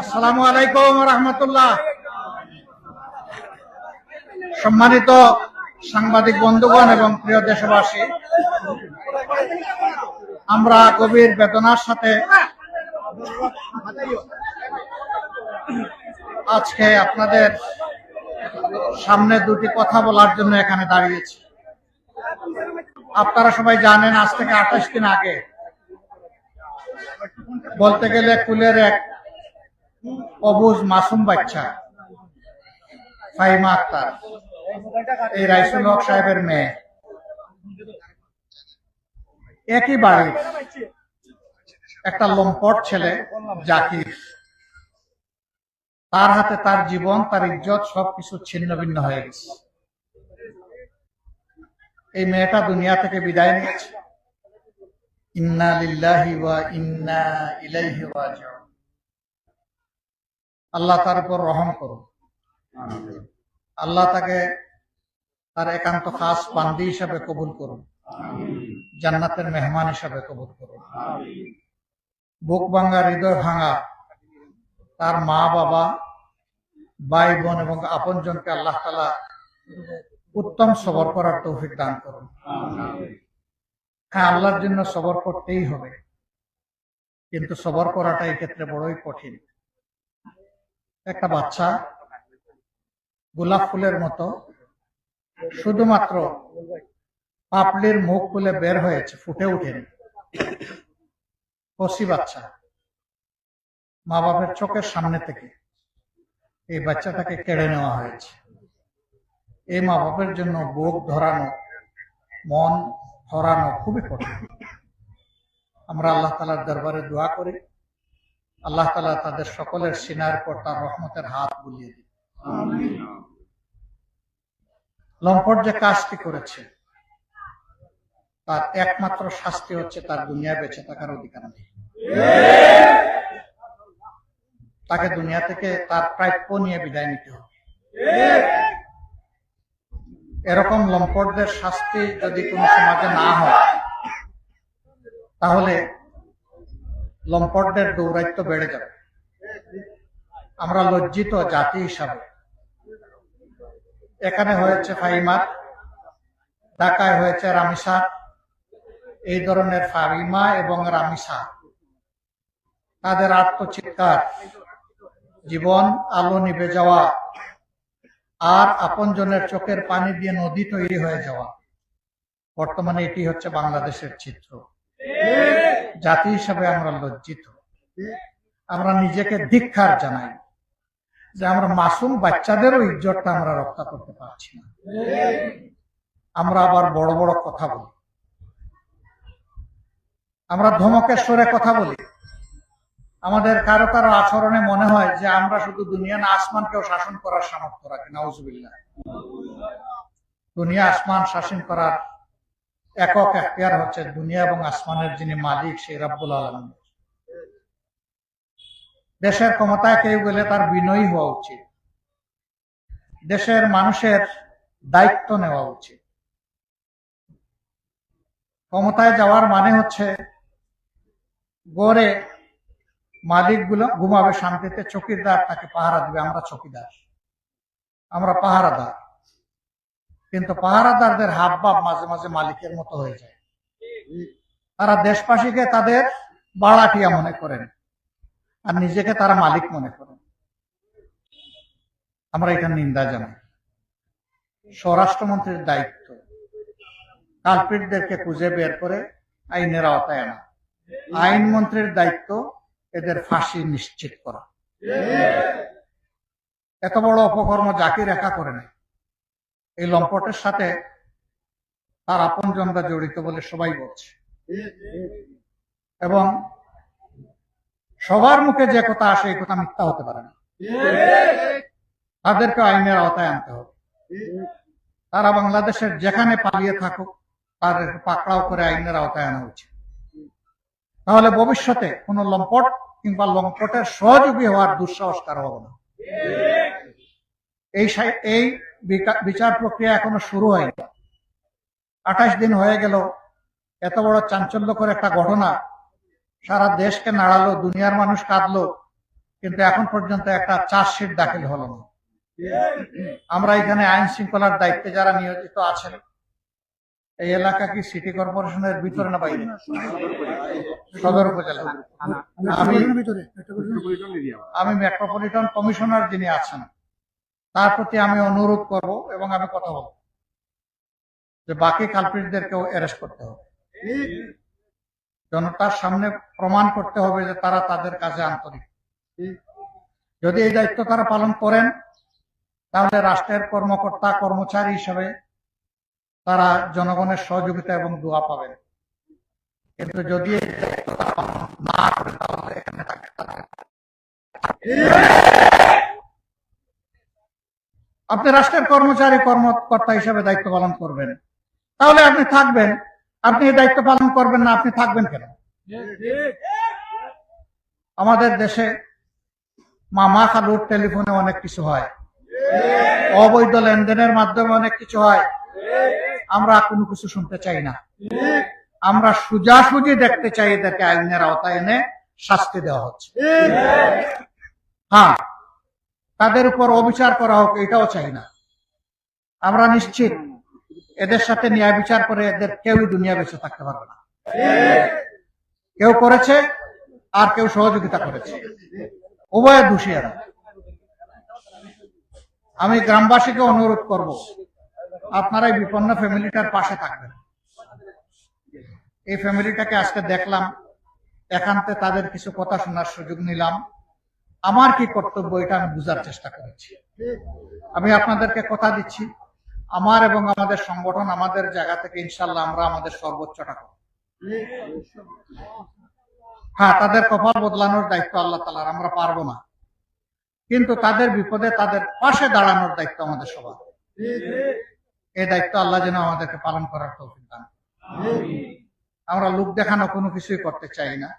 আসসালামু আলাইকুম রহমতুল্লাহ। সম্মানিত সাংবাদিক বন্ধুগণ এবং প্রিয় দেশবাসী, আমরা গভীর বেদনার সাথে আজকে আপনাদের সামনে দুটি কথা বলার জন্য এখানে দাঁড়িয়েছি। আপনারা সবাই জানেন, আজ থেকে 28 দিন আগে, বলতে গেলে কুলের এক অবুঝ মাসুম বাচ্চা ফাহিমা আক্তার, এই রাইসুল হক সাহেবের মেয়ে, একই বাড়ির একটা লম্পট ছেলে জাকির, তার হাতে তার জীবন, তার ইজ্জত সবকিছু ছিন্ন ভিন্ন হয়ে গেছে। এই মেয়েটা দুনিয়া থেকে বিদায় নিয়েছে। ইন্না লিল্লাহি ওয়া ইন্না ইলাইহি রাজিউন। আল্লাহ তার উপর রহম করুন। আল্লাহ তাকে তার একান্ত খাস বান্দি হিসাবে কবুল করুন, জান্নাতের মেহমান হিসাবে কবুল করুন। বুক ভাঙা, হৃদয় ভাঙা তার মা বাবা, ভাই বোন এবং আপনজনকে আল্লাহ তাআলা উত্তম সবর করার তৌফিক দান করুন। হ্যাঁ, আল্লাহর জন্য সবর করতেই হবে, কিন্তু সবর করাটা এই ক্ষেত্রে বড়ই কঠিন। একটা বাচ্চা গোলাপ ফুলের মতো শুধুমাত্র পাপড়ির মুখ খুলে বের হয়েছে, ফুটে উঠেনি। কচি বাচ্চা, মা বাবার চোখের সামনে থেকে এই বাচ্চাটাকে কেড়ে নেওয়া হয়েছে। এই মা বাবার জন্য বুক ধরানো, মন ধরানো খুবই কঠিন। আমরা আল্লাহ তাআলার দরবারে দোয়া করি, আল্লাহ তাআলা তাদের সকলের সিনার পর তার রহমতের হাত বুলিয়ে দিন। লম্পট যে কাজটি করেছে, তার একমাত্র শাস্তি হচ্ছে তার দুনিয়া বেঁচে থাকার অধিকার নেই। তাকে দুনিয়া থেকে তার প্রাপ্য নিয়ে বিদায় নিতে হবে। এরকম লম্পটদের শাস্তি যদি কোনো সমাজে না হয়, তাহলে লম্পটদের দৌরাত্ম্য বেড়ে যাবে। আমরা লজ্জিত জাতি হিসাবে। এখানে হয়েছে ফাহিমা, ঢাকায় হয়েছে রামিসা। এই ধরনের ফাহিমা এবং রামিসা, তাদের আত্মচিৎকার, জীবন আলো নিভে যাওয়া আর আপনজনের চোখের পানি দিয়ে নদী তৈরি হয়ে যাওয়া, বর্তমানে এটি হচ্ছে বাংলাদেশের চিত্র। জাতি হিসাবে আমরা লজ্জিত। আমরা নিজেকে ধিক্কার জানাই যে আমরা মাসুম বাচ্চাদেরও ইজ্জতটা আমরা রক্ষা করতে পারছি না। আমরা আবার বড় বড় কথা বলি, আমরা ধমকের সুরে কথা বলি। আমাদের কারো কারো আচরণে মনে হয় যে আমরা শুধু দুনিয়া না, আসমানকেও শাসন করার সামর্থ্য রাখি। নাউজুবিল্লাহ। দুনিয়া আসমান শাসন করার একক এখতিয়ার হচ্ছে দুনিয়া এবং আসমানের যিনি মালিক, সেই রব্বুল আলামিন। দেশের ক্ষমতায় কেউ গেলে তার বিনয়ী হওয়া উচিত। দেশের মানুষের দায়িত্ব নেওয়া উচিত। ক্ষমতায় যাওয়ার মানে হচ্ছে গড়ে মালিকগুলো ঘুমাবে শান্তিতে, চকিদার তাকে পাহারা দিবে। আমরা চকিদার, আমরা পাহারাদার, কিন্তু পাহারাদারদের হাবভাব মাঝে মাঝে মালিকের মতো হয়ে যায়। তারা দেশবাসীকে তাদের বাড়াটিয়া মনে করেন আর নিজেকে তারা মালিক মনে করেন। আমরা এটা নিন্দা জানাই। স্বরাষ্ট্রমন্ত্রীর দায়িত্ব কালপিটদেরকে খুঁজে বের করে আইনের আওতায় আনা। আইনমন্ত্রীর দায়িত্ব এদের ফাঁসি নিশ্চিত করা। এত বড় অপকর্ম জাকির একা করে নাই। এই লম্পটের সাথে তার আপনজনরা জড়িত বলে সবাই বলছে, এবং সবার মুখে যে কথা আসে এই কথা মিথ্যা হতে পারে না। তাদেরকে আইনের আওতায় আনতে হবে। তারা বাংলাদেশের যেখানে পালিয়ে থাকুক, তাদের পাকড়াও করে আইনের আওতায় আনা উচিত। তাহলে ভবিষ্যতে কোন লম্পট কিংবা লম্পটের সহযোগী হওয়ার দুঃসাহস কারো হবে না। এই বিচার প্রক্রিয়া এখনো শুরু হয়নি। 28 দিন হয়ে গেল। এত বড় চাঞ্চল্যকর একটা ঘটনা সারা দেশকে নাড়ালো, দুনিয়ার মানুষ কাঁদলো, কিন্তু এখন পর্যন্ত একটা চার্জশিট দাখিল হলো না। আমরা এখানে আইন শৃঙ্খলার দায়িত্বে যারা নিয়োজিত আছেন, এই এলাকা কি সিটি কর্পোরেশনের ভিতরে না বাইরে? সদর উপজেলা। আমি মেট্রোপলিটন কমিশনার যিনি আছেন তার প্রতি আমি অনুরোধ করব এবং আমি কথা বলব যে বাকি কালপ্রিটদেরকেও অ্যারেস্ট করতে হবে। জনতার সামনে প্রমাণ করতে হবে যে তারা তাদের কাজে আন্তরিক। যদি এই দায়িত্ব তারা পালন করেন তাহলে রাষ্ট্রের কর্মকর্তা কর্মচারী হিসেবে তারা জনগণের সহযোগিতা এবং দোয়া পাবেন। কিন্তু যদি এই দায়িত্ব তারা পালন না করে তাহলে এখানে আপনি রাষ্ট্রের কর্মচারী কর্মকর্তা হিসেবে দায়িত্ব পালন করবেন, তাহলে আপনি থাকবেন। আপনি এই দায়িত্ব পালন করবেন না, আপনি থাকবেন কেন? আমাদের দেশে মামা খালুর টেলিফোনে অনেক কিছু হয়, অবৈধ লেনদেনের মাধ্যমে অনেক কিছু হয়। আমরা কোনো কিছু শুনতে চাই না। আমরা সোজাসুজি দেখতে চাই এদেরকে আইনের আওতায় এনে শাস্তি দেওয়া হচ্ছে। হ্যাঁ, তাদের উপর অবিচার করা হোক এটাও চাই না। আমরা নিশ্চিত এদের সাথে ন্যায় বিচার করে এদের কেউই দুনিয়া বেঁচে থাকতে পারবে না। কেউ করেছে আর কেউ সহযোগিতা করেছে, উভয় দোষী এরা। আমি গ্রামবাসীকে অনুরোধ করব, আপনারা এই বিপন্ন ফ্যামিলিটার পাশে থাকবেন। এই ফ্যামিলিটাকে আজকে দেখলাম, একান্তে তাদের কিছু কথা শোনার সুযোগ নিলাম। আমার কি কর্তব্য এটা আমি বুঝার চেষ্টা করেছি। আমি আপনাদেরকে কথা দিচ্ছি, আমার এবং আমাদের সংগঠন আমাদের জায়গা থেকে ইনশাল্লাহ আমরা আমাদের সর্বোচ্চটা করব। হ্যাঁ, তাদের কপাল বদলানোর দায়িত্ব আল্লাহ তাআলার, আমরা পারবো না, কিন্তু তাদের বিপদে তাদের পাশে দাঁড়ানোর দায়িত্ব আমাদের সবার। এই দায়িত্ব আল্লাহ যেন আমাদেরকে পালন করার তৌফিক দান। আমরা লোক দেখানো কোনো কিছুই করতে চাই না।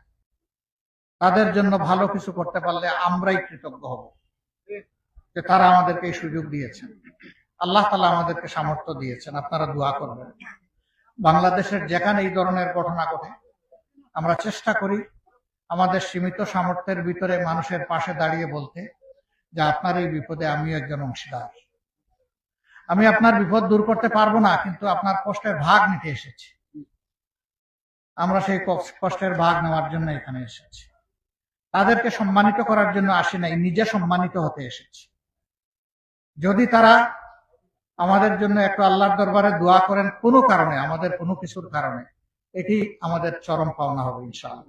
তাদের জন্য ভালো কিছু করতে পারলে আমরাই কৃতজ্ঞ হব যে তারা আমাদেরকে এই সুযোগ দিয়েছেন। আল্লাহ তাআলা আমাদেরকে সামর্থ্য দিয়েছেন। আপনারা দোয়া করবেন। বাংলাদেশের যেখানে এই ধরনের ঘটনা ঘটে আমরা চেষ্টা করি আমাদের সীমিত সামর্থ্যের ভিতরে মানুষের পাশে দাঁড়িয়ে বলতে যে আপনার এই বিপদে আমিও একজন অংশীদার। আমি আপনার বিপদ দূর করতে পারবো না, কিন্তু আপনার কষ্টের ভাগ নিতে এসেছি। আমরা সেই কষ্টের ভাগ নেওয়ার জন্য এখানে এসেছি। তাদেরকে সম্মানিত করার জন্য আসি নাই, নিজে সম্মানিত হতে এসেছি। যদি তারা আমাদের জন্য একটু আল্লাহর দরবারে দোয়া করেন কোনো কারণে, আমাদের কোনো কিছুর কারণে, এটি আমাদের চরম পাওনা হবে ইনশাআল্লাহ।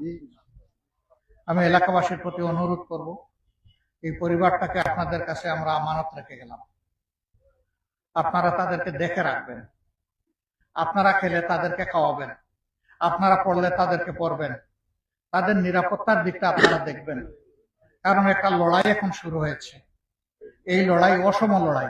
আমি এলাকাবাসীর প্রতি অনুরোধ করব, এই পরিবারটাকে আপনাদের কাছে আমরা আমানত রেখে গেলাম। আপনারা তাদেরকে দেখে রাখবেন, আপনারা খেলে তাদেরকে খাওয়াবেন, আপনারা পড়লে তাদেরকে পড়বেন, তাদের নিরাপত্তার দিকটা আপনারা দেখবেন। কারণ একটা লড়াই এখন শুরু হয়েছে, এই লড়াই অসম লড়াই।